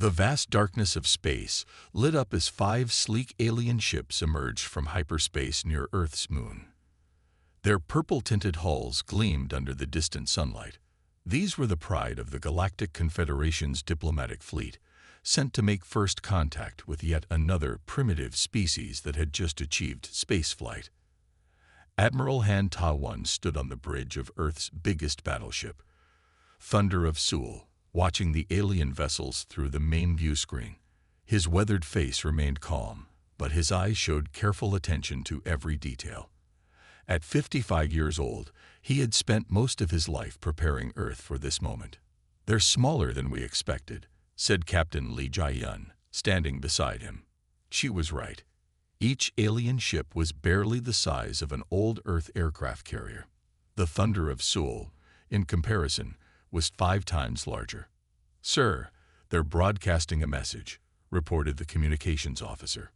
The vast darkness of space lit up as 5 sleek alien ships emerged from hyperspace near Earth's moon. Their purple-tinted hulls gleamed under the distant sunlight. These were the pride of the Galactic Confederation's diplomatic fleet, sent to make first contact with yet another primitive species that had just achieved spaceflight. Admiral Han Ta-1 stood on the bridge of Earth's biggest battleship, Thunder of Seoul, watching the alien vessels through the main view screen. His weathered face remained calm, but his eyes showed careful attention to every detail. At 55 years old, he had spent most of his life preparing Earth for this moment. "They're smaller than we expected," said Captain Lee Jae-yun, standing beside him. She was right. Each alien ship was barely the size of an old Earth aircraft carrier. The Thunder of Seoul, in comparison, was 5 times larger. "Sir, they're broadcasting a message," reported the communications officer.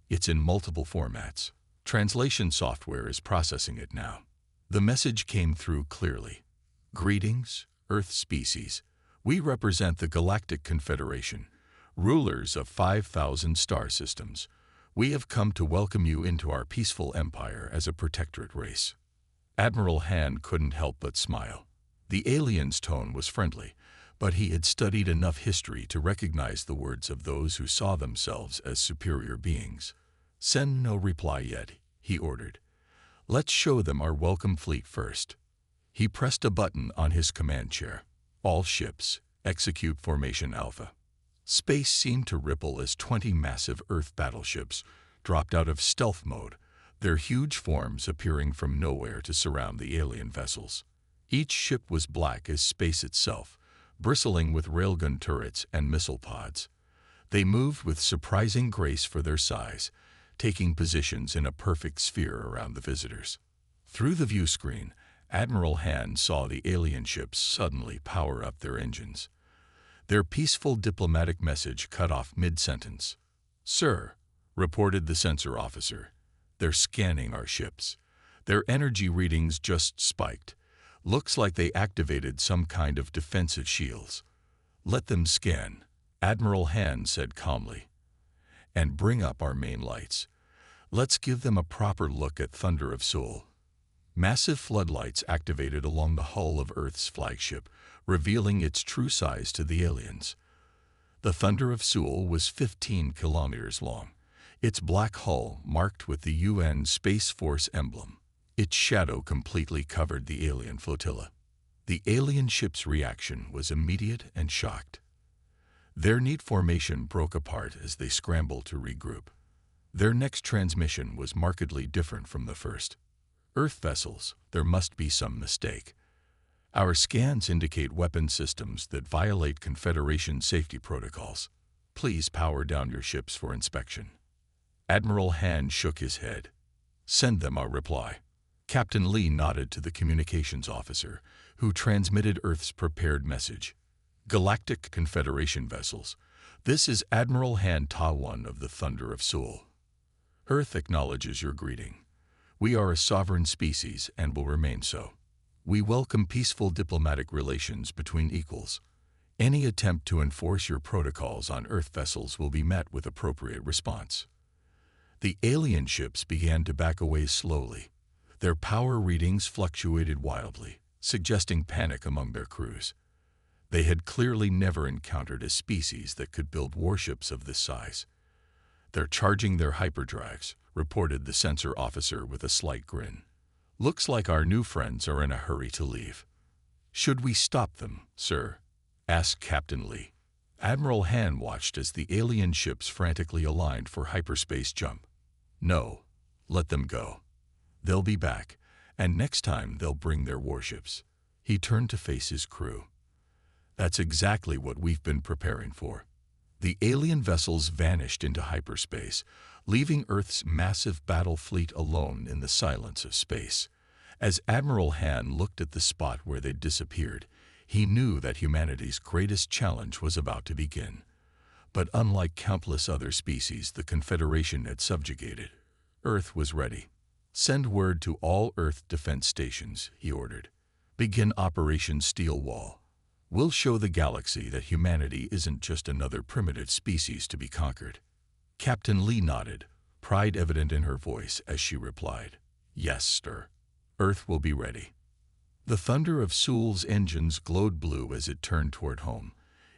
"It's in multiple formats. Translation software is processing it now." The message came through clearly. "Greetings, Earth species. We represent the Galactic Confederation, rulers of 5,000 star systems. We have come to welcome you into our peaceful empire as a protectorate race." Admiral Han couldn't help but smile. The alien's tone was friendly, but he had studied enough history to recognize the words of those who saw themselves as superior beings. "Send no reply yet," he ordered. "Let's show them our welcome fleet first." He pressed a button on his command chair. "All ships, execute Formation Alpha." Space seemed to ripple as 20 massive Earth battleships dropped out of stealth mode, their huge forms appearing from nowhere to surround the alien vessels. Each ship was black as space itself, bristling with railgun turrets and missile pods. They moved with surprising grace for their size, taking positions in a perfect sphere around the visitors. Through the view screen, Admiral Han saw the alien ships suddenly power up their engines. Their peaceful diplomatic message cut off mid-sentence. "Sir," reported the sensor officer, "they're scanning our ships. Their energy readings just spiked. Looks like they activated some kind of defensive shields." "Let them scan," Admiral Han said calmly. "And bring up our main lights. Let's give them a proper look at Thunder of Seoul." Massive floodlights activated along the hull of Earth's flagship, revealing its true size to the aliens. The Thunder of Seoul was 15 kilometers long, its black hull marked with the UN Space Force emblem. Its shadow completely covered the alien flotilla. The alien ship's reaction was immediate and shocked. Their neat formation broke apart as they scrambled to regroup. Their next transmission was markedly different from the first. "Earth vessels, there must be some mistake. Our scans indicate weapon systems that violate Confederation safety protocols. Please power down your ships for inspection." Admiral Han shook his head. "Send them our reply." Captain Lee nodded to the communications officer, who transmitted Earth's prepared message. "Galactic Confederation vessels, this is Admiral Han Ta-1 of the Thunder of Seoul. Earth acknowledges your greeting. We are a sovereign species and will remain so. We welcome peaceful diplomatic relations between equals. Any attempt to enforce your protocols on Earth vessels will be met with appropriate response." The alien ships began to back away slowly. Their power readings fluctuated wildly, suggesting panic among their crews. They had clearly never encountered a species that could build warships of this size. "They're charging their hyperdrives," reported the sensor officer with a slight grin. "Looks like our new friends are in a hurry to leave." "Should we stop them, sir?" asked Captain Lee. Admiral Han watched as the alien ships frantically aligned for hyperspace jump. "No, let them go. They'll be back, and next time they'll bring their warships." He turned to face his crew. "That's exactly what we've been preparing for." The alien vessels vanished into hyperspace, leaving Earth's massive battle fleet alone in the silence of space. As Admiral Han looked at the spot where they'd disappeared, he knew that humanity's greatest challenge was about to begin. But unlike countless other species the Confederation had subjugated, Earth was ready. "Send word to all Earth defense stations," he ordered. "Begin Operation Steel Wall. We'll show the galaxy that humanity isn't just another primitive species to be conquered." Captain Lee nodded, pride evident in her voice as she replied, "Yes, sir. Earth will be ready." The thunder of Sewell's engines glowed blue as it turned toward home,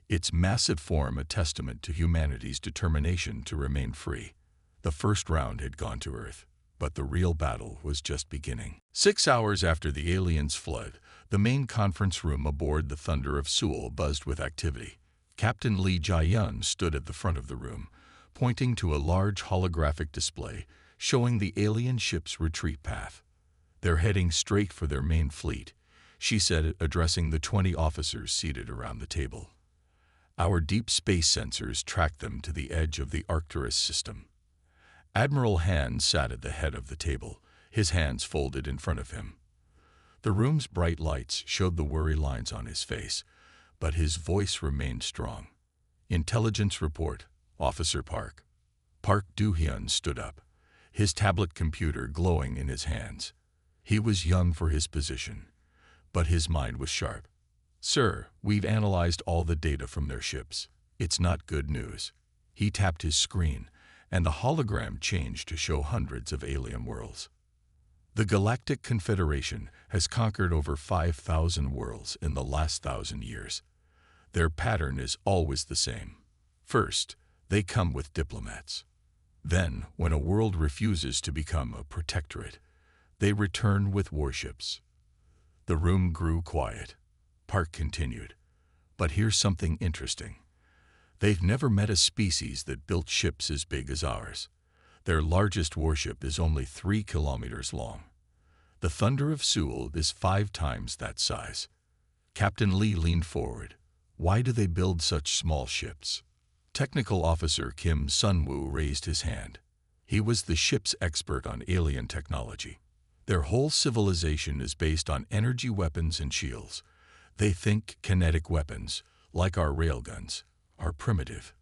its massive form a testament to humanity's determination to remain free. The first round had gone to Earth, but the real battle was just beginning. 6 hours after the aliens' flood, the main conference room aboard the Thunder of Sewell buzzed with activity. Captain Lee Jae-yun stood at the front of the room, pointing to a large holographic display showing the alien ship's retreat path. "They're heading straight for their main fleet," she said, addressing the 20 officers seated around the table. "Our deep space sensors tracked them to the edge of the Arcturus system." Admiral Han sat at the head of the table, his hands folded in front of him. The room's bright lights showed the worry lines on his face, but his voice remained strong. "Intelligence report, Officer Park." Park Do-hyun stood up, his tablet computer glowing in his hands. He was young for his position, but his mind was sharp. "Sir, we've analyzed all the data from their ships. It's not good news." He tapped his screen, and the hologram changed to show hundreds of alien worlds. "The Galactic Confederation has conquered over 5,000 worlds in the last 1,000 years. Their pattern is always the same. First, they come with diplomats. Then, when a world refuses to become a protectorate, they return with warships." The room grew quiet. Park continued, "But here's something interesting. They've never met a species that built ships as big as ours. Their largest warship is only 3 kilometers long. The Thunder of Sewell is 5 times that size." Captain Lee leaned forward. "Why do they build such small ships?" Technical Officer Kim Sun-woo raised his hand. He was the ship's expert on alien technology. "Their whole civilization is based on energy weapons and shields. They think kinetic weapons, like our railguns, are primitive.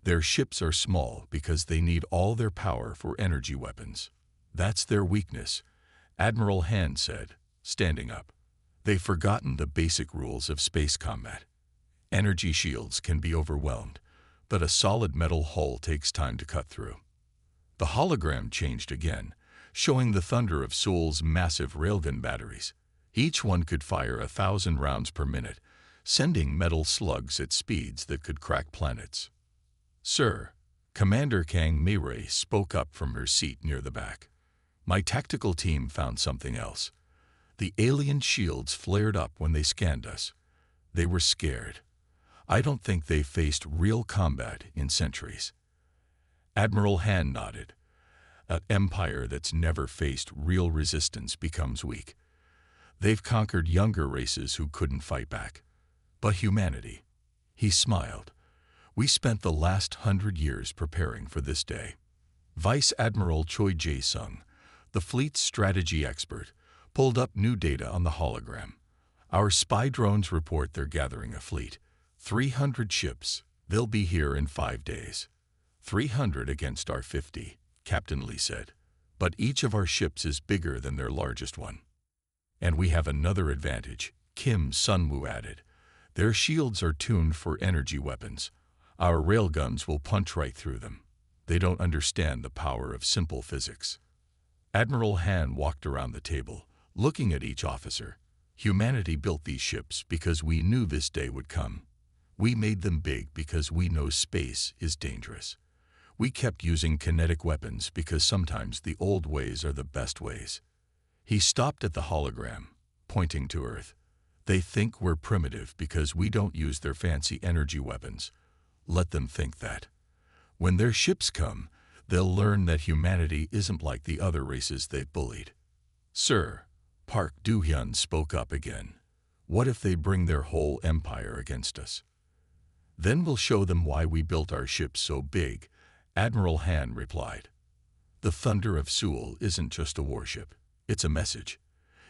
Their ships are small because they need all their power for energy weapons. That's their weakness," Admiral Han said, standing up. "They've forgotten the basic rules of space combat. Energy shields can be overwhelmed, but a solid metal hull takes time to cut through." The hologram changed again, showing the Thunder of Sewell's massive railgun batteries. Each one could fire 1,000 rounds per minute, sending metal slugs at speeds that could crack planets. "Sir," Commander Kang Mei spoke up from her seat near the back, "my tactical team found something else. The alien shields flared up when they scanned us. They were scared. I don't think they've faced real combat in centuries." Admiral Han nodded. "An empire that's never faced real resistance becomes weak. They've conquered younger races who couldn't fight back. But humanity," he smiled, "we spent the last 100 years preparing for this day." Vice Admiral Choi Jae-sung, the fleet's strategy expert, pulled up new data on the hologram. "Our spy drones report they're gathering a fleet. 300 ships. They'll be here in 5 days. 300 against our 50, Captain Lee said. "But each of our ships is bigger than their largest one. And we have another advantage," Kim Sun-woo added. "Their shields are tuned for energy weapons. Our railguns will punch right through them. They don't understand the power of simple physics." Admiral Han walked around the table, looking at each officer. "Humanity built these ships because we knew this day would come. We made them big because we know space is dangerous. We kept using kinetic weapons because sometimes the old ways are the best ways." He stopped at the hologram, pointing to Earth. "They think we're primitive because we don't use their fancy energy weapons. Let them think that. When their ships come, they'll learn that humanity isn't like the other races they've bullied." "Sir," Park Do-hyun spoke up again, "what if they bring their whole empire against us?" "Then we'll show them why we built our ships so big," Admiral Han replied. "The Thunder of Sewell isn't just a warship. It's a message.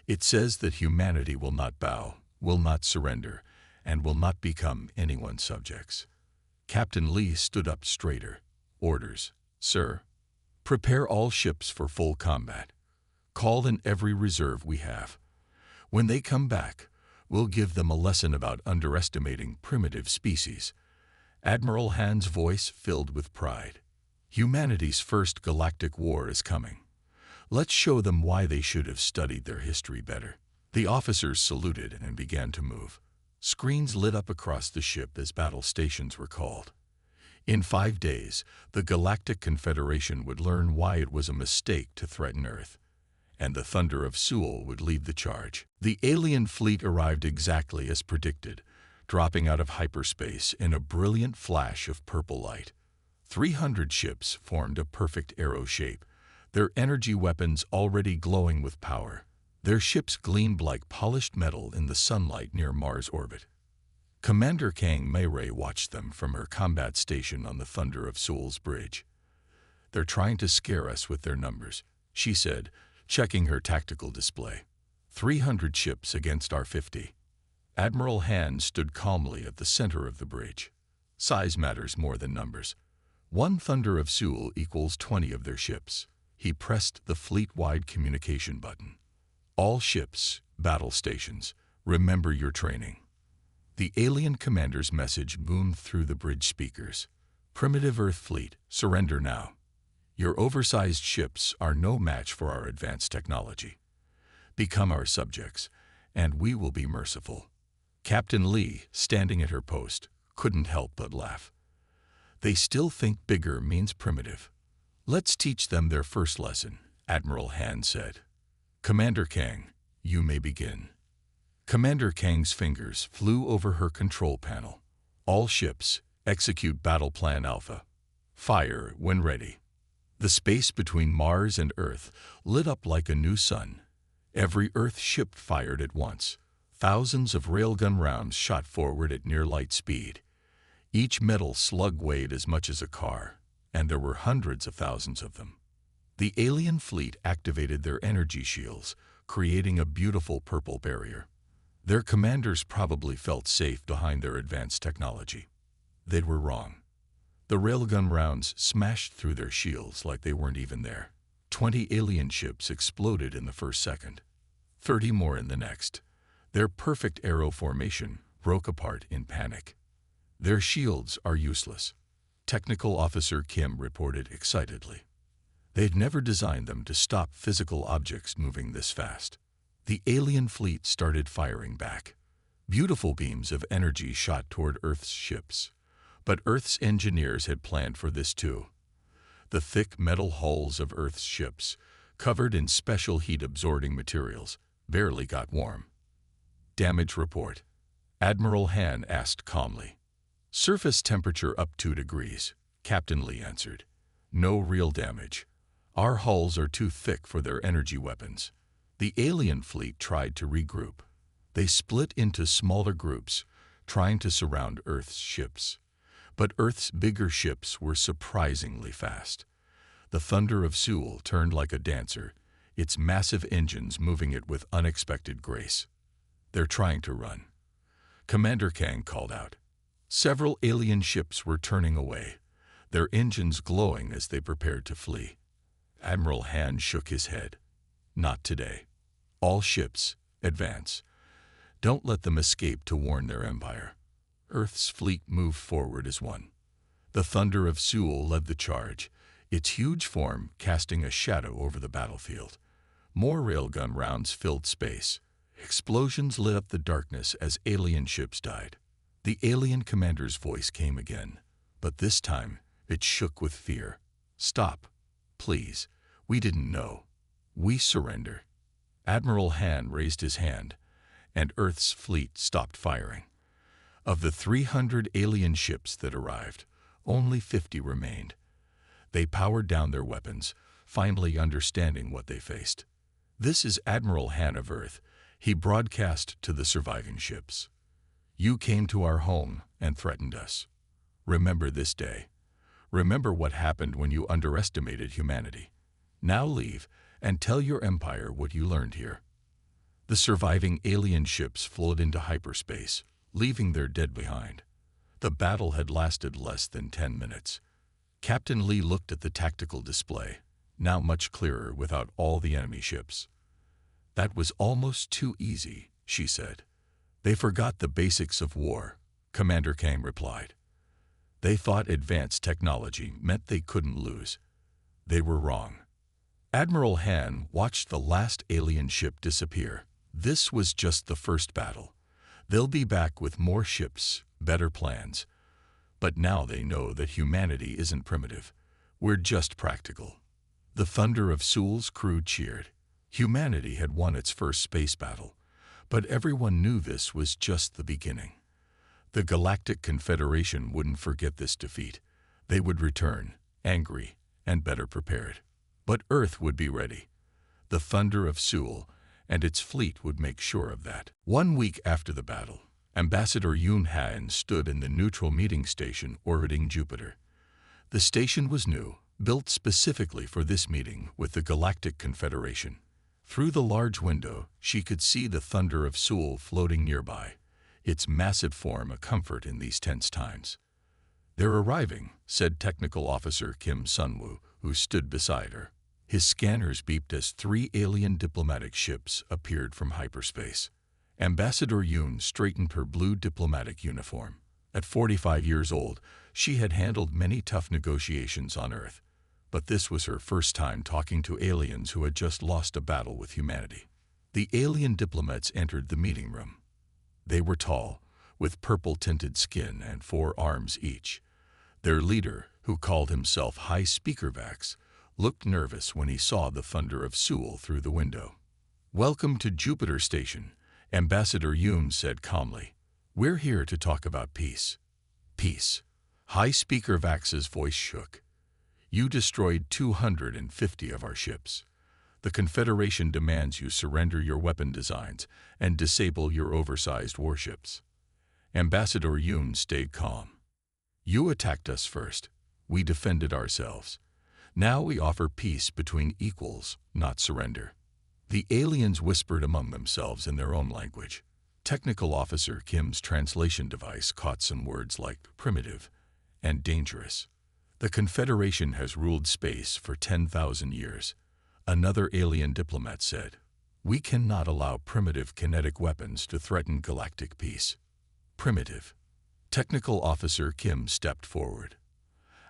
It says that humanity will not bow, will not surrender, and will not become anyone's subjects." Captain Lee stood up straighter. "Orders, sir. Prepare all ships for full combat. Call in every reserve we have. When they come back, We'll give them a lesson about underestimating primitive species. Admiral Han's voice filled with pride. Humanity's first galactic war is coming. Let's show them why they should have studied their history better. The officers saluted and began to move. Screens lit up across the ship as battle stations were called. In 5 days, the Galactic Confederation would learn why it was a mistake to threaten Earth, and the Thunder of Seoul would lead the charge. The alien fleet arrived exactly as predicted, dropping out of hyperspace in a brilliant flash of purple light. 300 ships formed a perfect arrow shape, their energy weapons already glowing with power. Their ships gleamed like polished metal in the sunlight near Mars' orbit. Commander Kang Mei watched them from her combat station on the Thunder of Seoul's bridge. "They're trying to scare us with their numbers," she said, checking her tactical display. 300 ships against our 50. Admiral Han stood calmly at the center of the bridge. Size matters more than numbers. 1 Thunder of Seoul equals 20 of their ships. He pressed the fleet-wide communication button. "All ships, battle stations, remember your training." The alien commander's message boomed through the bridge speakers. "Primitive Earth fleet, surrender now. Your oversized ships are no match for our advanced technology. Become our subjects, and we will be merciful." Captain Lee, standing at her post, couldn't help but laugh. "They still think bigger means primitive. Let's teach them their first lesson," Admiral Han said. "Commander Kang, you may begin." Commander Kang's fingers flew over her control panel. "All ships, execute Battle Plan Alpha. Fire when ready." The space between Mars and Earth lit up like a new sun. Every Earth ship fired at once. Thousands of railgun rounds shot forward at near light speed. Each metal slug weighed as much as a car, and there were hundreds of thousands of them. The alien fleet activated their energy shields, creating a beautiful purple barrier. Their commanders probably felt safe behind their advanced technology. They were wrong. The railgun rounds smashed through their shields like they weren't even there. 20 alien ships exploded in the first second. 30 more in the next. Their perfect arrow formation broke apart in panic. "Their shields are useless," Technical Officer Kim reported excitedly. They'd never designed them to stop physical objects moving this fast. The alien fleet started firing back. Beautiful beams of energy shot toward Earth's ships. But Earth's engineers had planned for this too. The thick metal hulls of Earth's ships, covered in special heat-absorbing materials, barely got warm. "Damage report," Admiral Han asked calmly. "Surface temperature up 2 degrees, Captain Lee answered. "No real damage. Our hulls are too thick for their energy weapons." The alien fleet tried to regroup. They split into smaller groups, trying to surround Earth's ships. But Earth's bigger ships were surprisingly fast. The Thunder of Seoul turned like a dancer, its massive engines moving it with unexpected grace. "They're trying to run," Commander Kang called out. Several alien ships were turning away, their engines glowing as they prepared to flee. Admiral Han shook his head. "Not today. All ships, advance. Don't let them escape to warn their empire." Earth's fleet moved forward as one. The Thunder of Seoul led the charge, its huge form casting a shadow over the battlefield. More railgun rounds filled space. Explosions lit up the darkness as alien ships died. The alien commander's voice came again, but this time it shook with fear. "Stop, please. We didn't know. We surrender." Admiral Han raised his hand, and Earth's fleet stopped firing. Of the 300 alien ships that arrived, only 50 remained. They powered down their weapons, finally understanding what they faced. "This is Admiral Han of Earth," he broadcast to the surviving ships. "You came to our home and threatened us. Remember this day. Remember what happened when you underestimated humanity. Now leave and tell your empire what you learned here." The surviving alien ships flowed into hyperspace, leaving their dead behind. The battle had lasted less than 10 minutes. Captain Lee looked at the tactical display, now much clearer without all the enemy ships. "That was almost too easy," she said. They forgot the basics of war, Commander Kang replied. They thought advanced technology meant they couldn't lose. They were wrong. Admiral Han watched the last alien ship disappear. This was just the first battle. They'll be back with more ships, better plans. But now they know that humanity isn't primitive. We're just practical. The Thunder of Seoul's crew cheered. Humanity had won its first space battle, but everyone knew this was just the beginning. The Galactic Confederation wouldn't forget this defeat. They would return, angry and better prepared. But Earth would be ready. The Thunder of Seoul and its fleet would make sure of that. 1 week after the battle, Ambassador Yoon Han stood in the neutral meeting station orbiting Jupiter. The station was new, built specifically for this meeting with the Galactic Confederation. Through the large window, she could see the Thunder of Seoul floating nearby, its massive form a comfort in these tense times. "They're arriving," said Technical Officer Kim Sunwoo, who stood beside her. His scanners beeped as 3 alien diplomatic ships appeared from hyperspace. Ambassador Yoon straightened her blue diplomatic uniform. At 45 years old, she had handled many tough negotiations on Earth, but this was her first time talking to aliens who had just lost a battle with humanity. The alien diplomats entered the meeting room. They were tall, with purple-tinted skin and 4 arms each. Their leader, who called himself High Speaker Vax, looked nervous when he saw the Thunder of Seoul through the window. "Welcome to Jupiter Station," Ambassador Yoon said calmly. "We're here to talk about peace." "Peace." High Speaker Vax's voice shook. "You destroyed 250 of our ships. The Confederation demands you surrender your weapon designs and disable your oversized warships." Ambassador Yoon stayed calm. "You attacked us first. We defended ourselves. Now we offer peace between equals, not surrender." The aliens whispered among themselves in their own language. Technical Officer Kim's translation device caught some words like primitive and dangerous. "The Confederation has ruled space for 10,000 years. Another alien diplomat said, "We cannot allow primitive kinetic weapons to threaten galactic peace." Primitive. Technical Officer Kim stepped forward.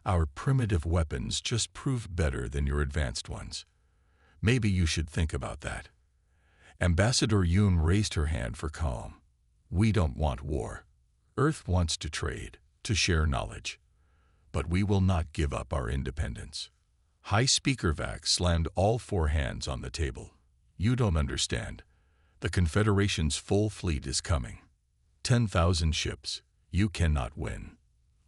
"Our primitive weapons just proved better than your advanced ones. Maybe you should think about that." Ambassador Yoon raised her hand for calm. "We don't want war. Earth wants to trade, to share knowledge. But we will not give up our independence." High Speaker Vax slammed all 4 hands on the table. "You don't understand. The Confederation's full fleet is coming. 10,000 ships. You cannot win."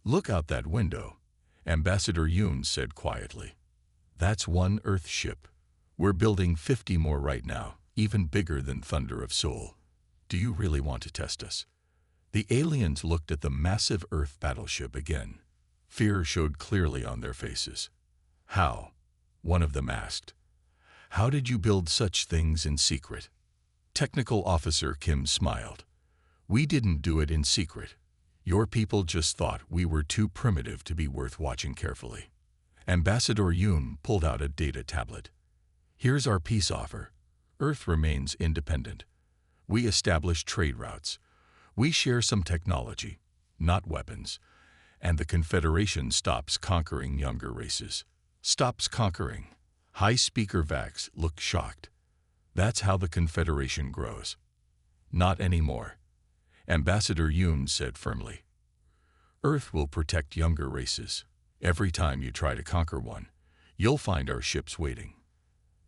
"Look out that window," Ambassador Yoon said quietly. "That's 1 Earth ship. We're building 50 more right now, even bigger than Thunder of Seoul. Do you really want to test us?" The aliens looked at the massive Earth battleship again. Fear showed clearly on their faces. "How?" one of them asked. "How did you build such things in secret?" Technical Officer Kim smiled. "We didn't do it in secret. Your people just thought we were too primitive to be worth watching carefully." Ambassador Yoon pulled out a data tablet. "Here's our peace offer. Earth remains independent. We establish trade routes. We share some technology, not weapons. And the Confederation stops conquering younger races." "Stops conquering." High Speaker Vax looked shocked. "That's how the Confederation grows." "Not anymore," Ambassador Yoon said firmly. "Earth will protect younger races. Every time you try to conquer one, you'll find our ships waiting."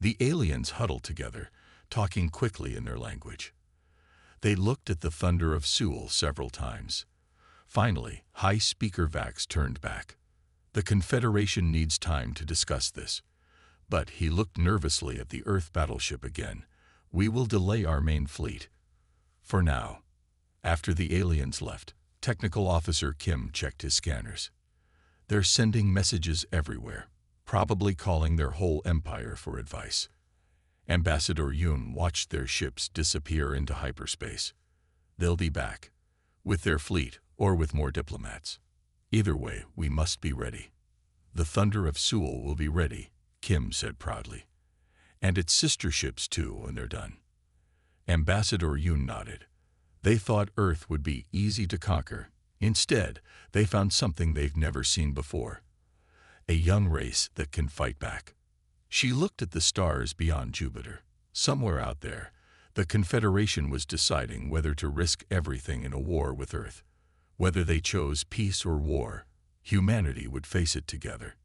The aliens huddled together, talking quickly in their language. They looked at the Thunder of Seoul several times. Finally, High Speaker Vax turned back. "The Confederation needs time to discuss this." But he looked nervously at the Earth battleship again. "We will delay our main fleet. For now." After the aliens left, Technical Officer Kim checked his scanners. "They're sending messages everywhere, probably calling their whole empire for advice." Ambassador Yoon watched their ships disappear into hyperspace. "They'll be back, with their fleet or with more diplomats. Either way, we must be ready." "The Thunder of Seoul will be ready," Kim said proudly. "And its sister ships too when they're done." Ambassador Yoon nodded. They thought Earth would be easy to conquer. Instead, they found something they've never seen before. A young race that can fight back. She looked at the stars beyond Jupiter. Somewhere out there, the Confederation was deciding whether to risk everything in a war with Earth. Whether they chose peace or war, humanity would face it together,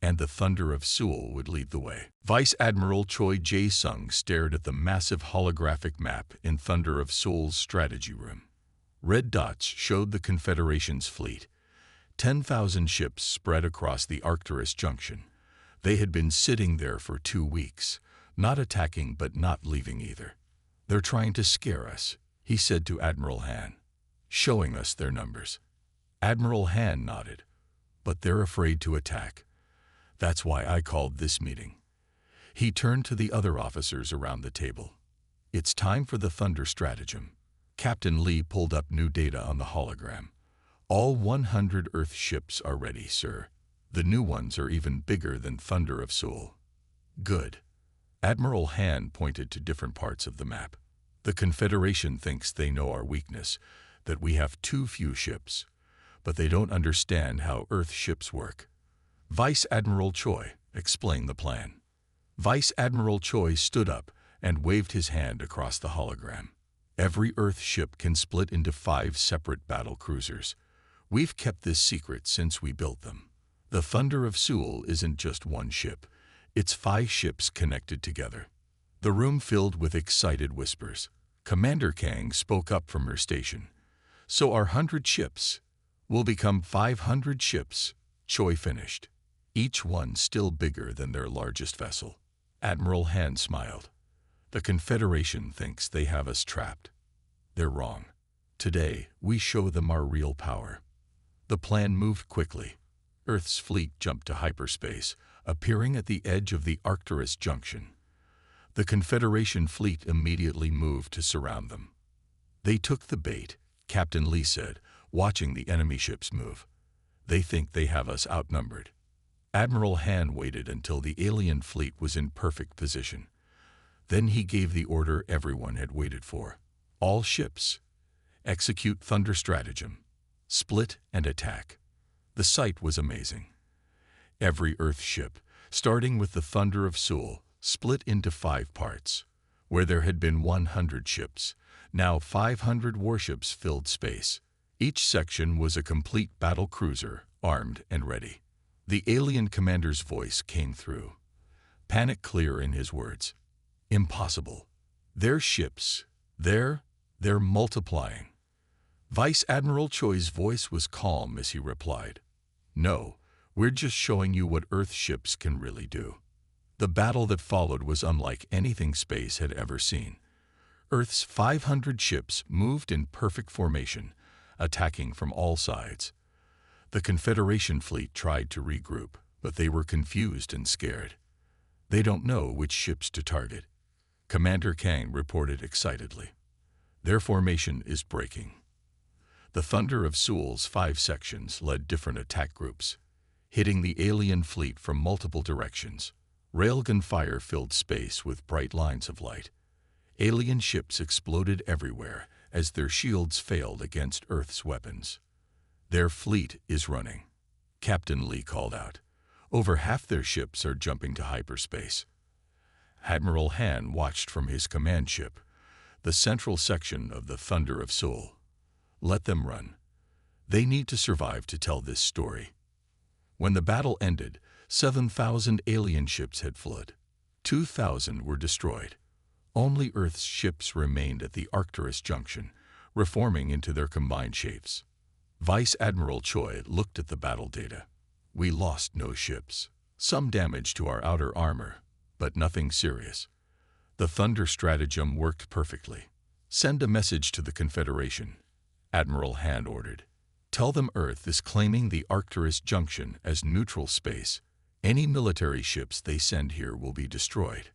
and the Thunder of Seoul would lead the way. Vice Admiral Choi Jae-sung stared at the massive holographic map in Thunder of Seoul's strategy room. Red dots showed the Confederation's fleet. 10,000 ships spread across the Arcturus junction. They had been sitting there for 2 weeks, not attacking but not leaving either. "They're trying to scare us," he said to Admiral Han, "showing us their numbers." Admiral Han nodded. "But they're afraid to attack. That's why I called this meeting." He turned to the other officers around the table. "It's time for the Thunder stratagem." Captain Lee pulled up new data on the hologram. "All 100 Earth ships are ready, sir. The new ones are even bigger than Thunder of Seoul." "Good." Admiral Han pointed to different parts of the map. "The Confederation thinks they know our weakness, that we have too few ships, but they don't understand how Earth ships work." Vice Admiral Choi explained the plan. Vice Admiral Choi stood up and waved his hand across the hologram. "Every Earth ship can split into 5 separate battle cruisers. We've kept this secret since we built them. The Thunder of Seoul isn't just one ship. It's 5 ships connected together." The room filled with excited whispers. Commander Kang spoke up from her station. "So our 100 ships will become 500 ships," Choi finished. "Each one still bigger than their largest vessel." Admiral Han smiled. "The Confederation thinks they have us trapped. They're wrong. Today, we show them our real power." The plan moved quickly. Earth's fleet jumped to hyperspace, appearing at the edge of the Arcturus junction. The Confederation fleet immediately moved to surround them. "They took the bait," Captain Lee said, watching the enemy ships move. "They think they have us outnumbered." Admiral Han waited until the alien fleet was in perfect position. Then he gave the order everyone had waited for. "All ships, execute Thunder stratagem. Split and attack." The sight was amazing. Every Earth ship, starting with the Thunder of Seoul, split into 5 parts. Where there had been 100 ships, now 500 warships filled space. Each section was a complete battle cruiser, armed and ready. The alien commander's voice came through, panic clear in his words. "Impossible. Their ships, they're multiplying." Vice Admiral Choi's voice was calm as he replied, "No, we're just showing you what Earth ships can really do." The battle that followed was unlike anything space had ever seen. Earth's 500 ships moved in perfect formation, attacking from all sides. The Confederation fleet tried to regroup, but they were confused and scared. "They don't know which ships to target," Commander Kang reported excitedly. "Their formation is breaking." The Thunder of Seoul's 5 sections led different attack groups, hitting the alien fleet from multiple directions. Railgun fire filled space with bright lines of light. Alien ships exploded everywhere as their shields failed against Earth's weapons. "Their fleet is running," Captain Lee called out. "Over half their ships are jumping to hyperspace." Admiral Han watched from his command ship, the central section of the Thunder of Seoul. "Let them run. They need to survive to tell this story." When the battle ended, 7,000 alien ships had fled. 2,000 were destroyed. Only Earth's ships remained at the Arcturus junction, reforming into their combined shapes. Vice Admiral Choi looked at the battle data. "We lost no ships. Some damage to our outer armor, but nothing serious. The Thunder stratagem worked perfectly. Send a message to the Confederation," Admiral Han ordered. "Tell them Earth is claiming the Arcturus junction as neutral space. Any military ships they send here will be destroyed."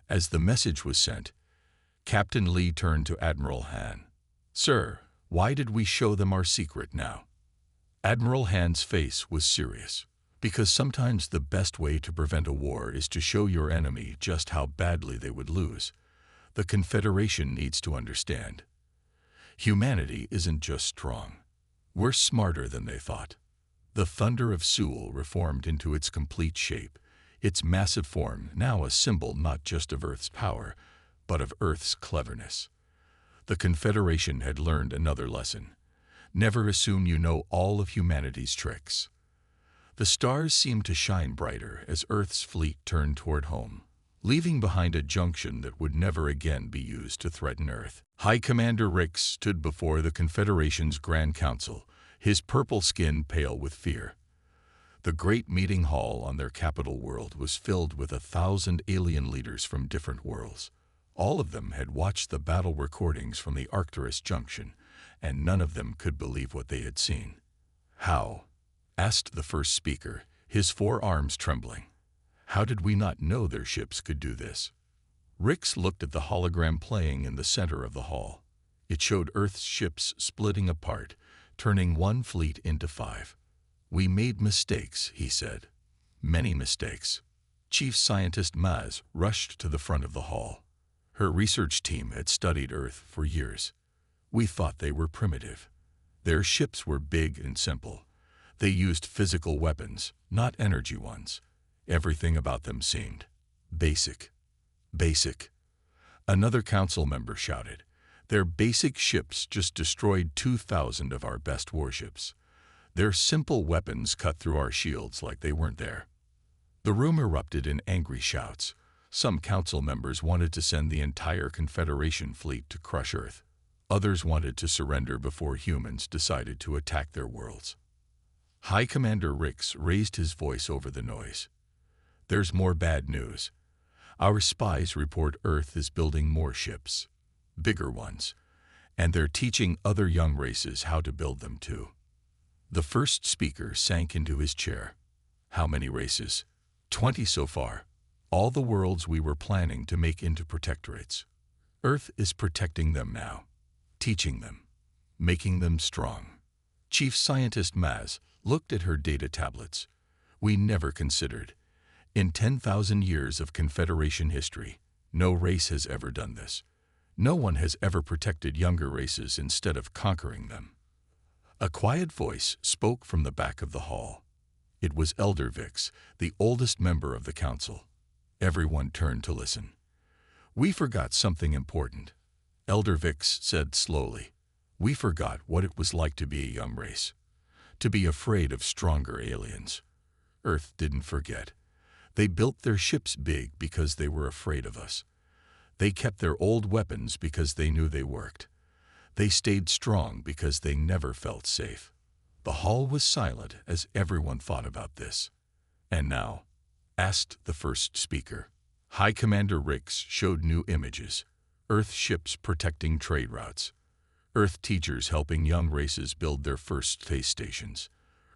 As the message was sent, Captain Lee turned to Admiral Han. "Sir, why did we show them our secret now?" Admiral Han's face was serious. "Because sometimes the best way to prevent a war is to show your enemy just how badly they would lose. The Confederation needs to understand. Humanity isn't just strong. We're smarter than they thought. The thunder of Seoul reformed into its complete shape, its massive form now a symbol not just of Earth's power, but of Earth's cleverness. The Confederation had learned another lesson. Never assume you know all of humanity's tricks. The stars seemed to shine brighter as Earth's fleet turned toward home, leaving behind a junction that would never again be used to threaten Earth. High Commander Rix stood before the Confederation's Grand Council, his purple skin pale with fear. The great meeting hall on their capital world was filled with 1,000 alien leaders from different worlds. All of them had watched the battle recordings from the Arcturus junction, and none of them could believe what they had seen. "How?" asked the first speaker, his forearms trembling. "How did we not know their ships could do this?" Rix looked at the hologram playing in the center of the hall. It showed Earth's ships splitting apart, turning one fleet into 5. "We made mistakes," he said. "Many mistakes." Chief Scientist Maz rushed to the front of the hall. Her research team had studied Earth for years. "We thought they were primitive. Their ships were big and simple. They used physical weapons, not energy ones. Everything about them seemed basic. Basic." Another council member shouted, "Their basic ships just destroyed 2,000 of our best warships. Their simple weapons cut through our shields like they weren't there." The room erupted in angry shouts. Some council members wanted to send the entire Confederation fleet to crush Earth. Others wanted to surrender before humans decided to attack their worlds. High Commander Rix raised his voice over the noise. "There's more bad news. Our spies report Earth is building more ships, bigger ones, and they're teaching other young races how to build them too." The first speaker sank into his chair. "How many races?" 20 so far. All the worlds we were planning to make into protectorates. Earth is protecting them now, teaching them, making them strong." Chief Scientist Maz looked at her data tablets. "We never considered. In 10,000 years of Confederation history, no race has ever done this. No one has ever protected younger races instead of conquering them." A quiet voice spoke from the back of the hall. It was Elder Vix, the oldest member of the council. Everyone turned to listen. "We forgot something important," Elder Vix said slowly. "We forgot what it was like to be a young race, to be afraid of stronger aliens. Earth didn't forget. They built their ships big because they were afraid of us. They kept their old weapons because they knew they worked. They stayed strong because they never felt safe." The hall was silent as everyone thought about this. "And now?" asked the first speaker. High Commander Rix showed new images. Earth ships protecting trade routes. Earth teachers helping young races build their first space stations.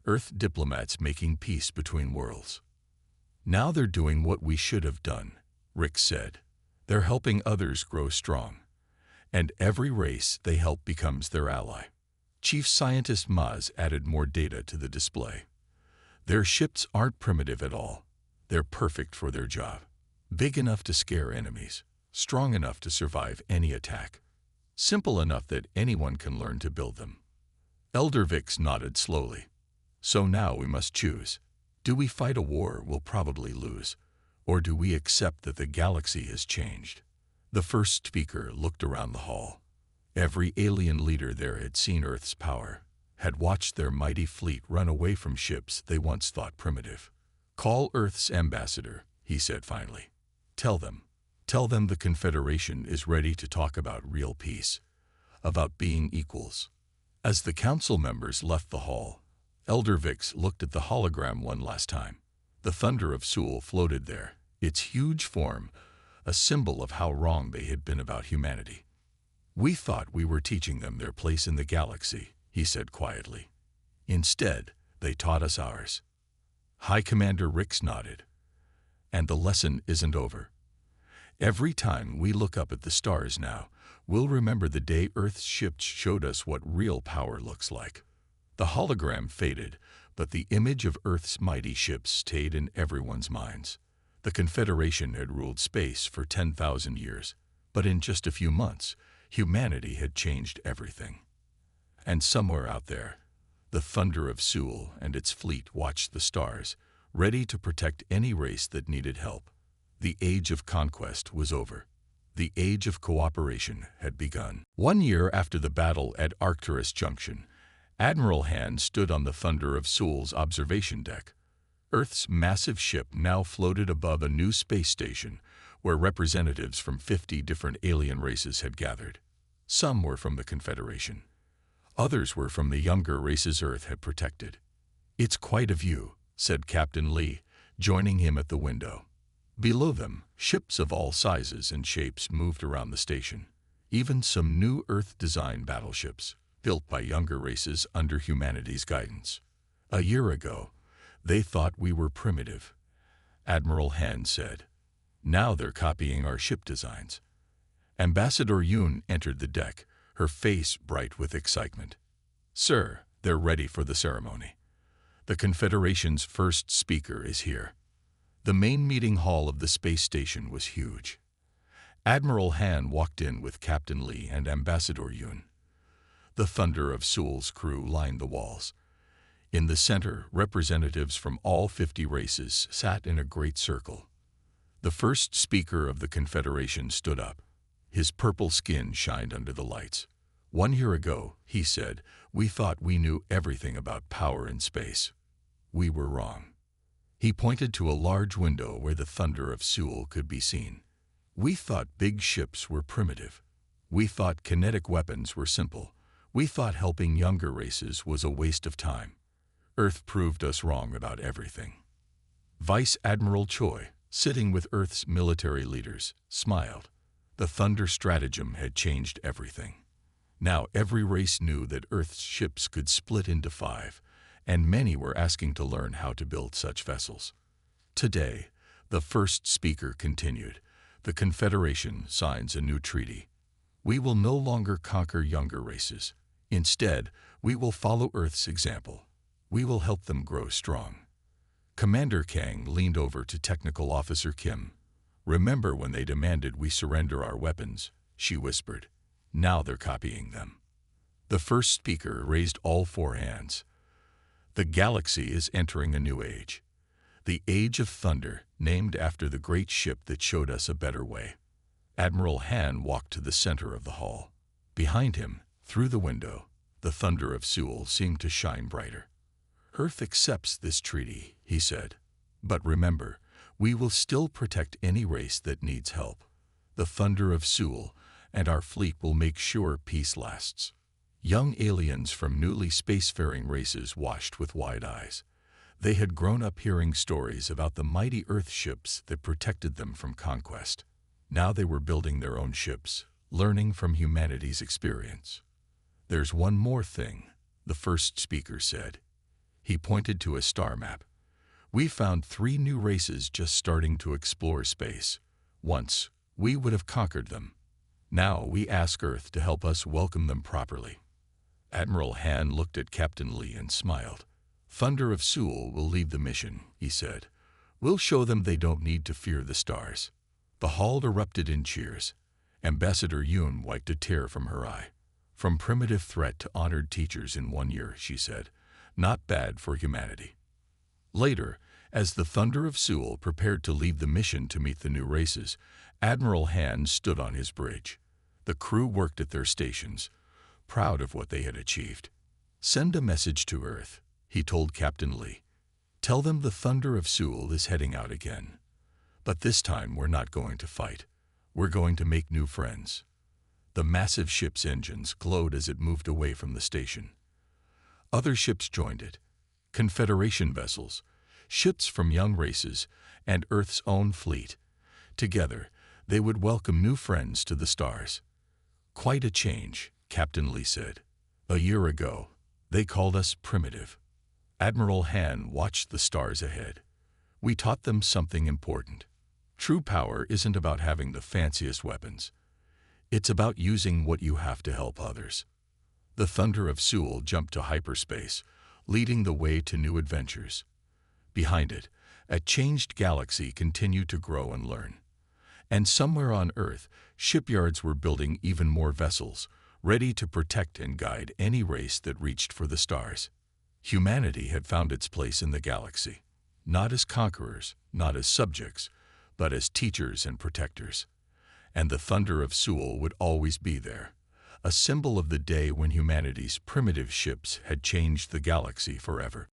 Earth diplomats making peace between worlds. "Now they're doing what we should have done," Rix said. "They're helping others grow strong. And every race they help becomes their ally." Chief Scientist Maz added more data to the display. "Their ships aren't primitive at all. They're perfect for their job. Big enough to scare enemies. Strong enough to survive any attack. Simple enough that anyone can learn to build them." Elder Vix nodded slowly. "So now we must choose. Do we fight a war we'll probably lose? Or do we accept that the galaxy has changed?" The first speaker looked around the hall. Every alien leader there had seen Earth's power, had watched their mighty fleet run away from ships they once thought primitive. "Call Earth's ambassador," he said finally. Tell them the Confederation is ready to talk about real peace, about being equals." As the council members left the hall, Elder Vix looked at the hologram one last time. The thunder of Seoul floated there, its huge form a symbol of how wrong they had been about humanity. "We thought we were teaching them their place in the galaxy," he said quietly. "Instead, they taught us ours." High Commander Rix nodded. "And the lesson isn't over. Every time we look up at the stars now, we'll remember the day Earth's ships showed us what real power looks like." The hologram faded, but the image of Earth's mighty ships stayed in everyone's minds. The Confederation had ruled space for 10,000 years, but in just a few months, Humanity had changed everything. And somewhere out there, the Thunder of Sewell and its fleet watched the stars, ready to protect any race that needed help. The age of conquest was over. The age of cooperation had begun. 1 year after the battle at Arcturus Junction, Admiral Hand stood on the Thunder of Sewell's observation deck. Earth's massive ship now floated above a new space station where representatives from 50 different alien races had gathered. Some were from the Confederation. Others were from the younger races Earth had protected. "It's quite a view," said Captain Lee, joining him at the window. Below them, ships of all sizes and shapes moved around the station. Even some new Earth-designed battleships, built by younger races under humanity's guidance. "A year ago, they thought we were primitive," Admiral Hand said. "Now they're copying our ship designs." Ambassador Yoon entered the deck, her face bright with excitement. "Sir, they're ready for the ceremony. The Confederation's first speaker is here." The main meeting hall of the space station was huge. Admiral Han walked in with Captain Lee and Ambassador Yoon. The Thunder of Sewell's crew lined the walls. In the center, representatives from all 50 races sat in a great circle. The first speaker of the Confederation stood up. His purple skin shined under the lights. "1 year ago," he said, "we thought we knew everything about power in space. We were wrong." He pointed to a large window where the Thunder of Sewell could be seen. "We thought big ships were primitive. We thought kinetic weapons were simple. We thought helping younger races was a waste of time. Earth proved us wrong about everything." Vice Admiral Choi, sitting with Earth's military leaders, smiled. The Thunder stratagem had changed everything. Now every race knew that Earth's ships could split into 5, and many were asking to learn how to build such vessels. Today, the first speaker continued, "The Confederation signs a new treaty. We will no longer conquer younger races. Instead, we will follow Earth's example. We will help them grow strong." Commander Kang leaned over to Technical Officer Kim. "Remember when they demanded we surrender our weapons?" she whispered. "Now they're copying them." The first speaker raised all 4 hands. "The galaxy is entering a new age. The Age of Thunder, named after the great ship that showed us a better way." Admiral Han walked to the center of the hall. Behind him, through the window, the Thunder of Sewell seemed to shine brighter. "Earth accepts this treaty," he said. "But remember, we will still protect any race that needs help. The Thunder of Sewell and our fleet will make sure peace lasts." Young aliens from newly spacefaring races watched with wide eyes. They had grown up hearing stories about the mighty Earth ships that protected them from conquest. Now they were building their own ships, learning from humanity's experience. "There's one more thing," the first speaker said. He pointed to a star map. "We found 3 new races just starting to explore space. Once, we would have conquered them. Now we ask Earth to help us welcome them properly." Admiral Han looked at Captain Lee and smiled. "Thunder of Sewell will lead the mission," he said. "We'll show them they don't need to fear the stars." The hall erupted in cheers. Ambassador Yoon wiped a tear from her eye. "From primitive threat to honored teachers in 1 year," she said. "Not bad for humanity." Later, as the Thunder of Sewell prepared to leave the mission to meet the new races, Admiral Han stood on his bridge. The crew worked at their stations, proud of what they had achieved. "Send a message to Earth," he told Captain Lee. "Tell them the Thunder of Sewell is heading out again. But this time we're not going to fight. We're going to make new friends." The massive ship's engines glowed as it moved away from the station. Other ships joined it. Confederation vessels, ships from young races, and Earth's own fleet. Together, they would welcome new friends to the stars. "Quite a change," Captain Lee said. "A year ago, they called us primitive." Admiral Han watched the stars ahead. "We taught them something important. True power isn't about having the fanciest weapons. It's about using what you have to help others." The Thunder of Sewell jumped to hyperspace, leading the way to new adventures. Behind it, a changed galaxy continued to grow and learn. And somewhere on Earth, shipyards were building even more vessels, ready to protect and guide any race that reached for the stars. Humanity had found its place in the galaxy, not as conquerors, not as subjects, but as teachers and protectors. And the thunder of Seoul would always be there, a symbol of the day when humanity's primitive ships had changed the galaxy forever.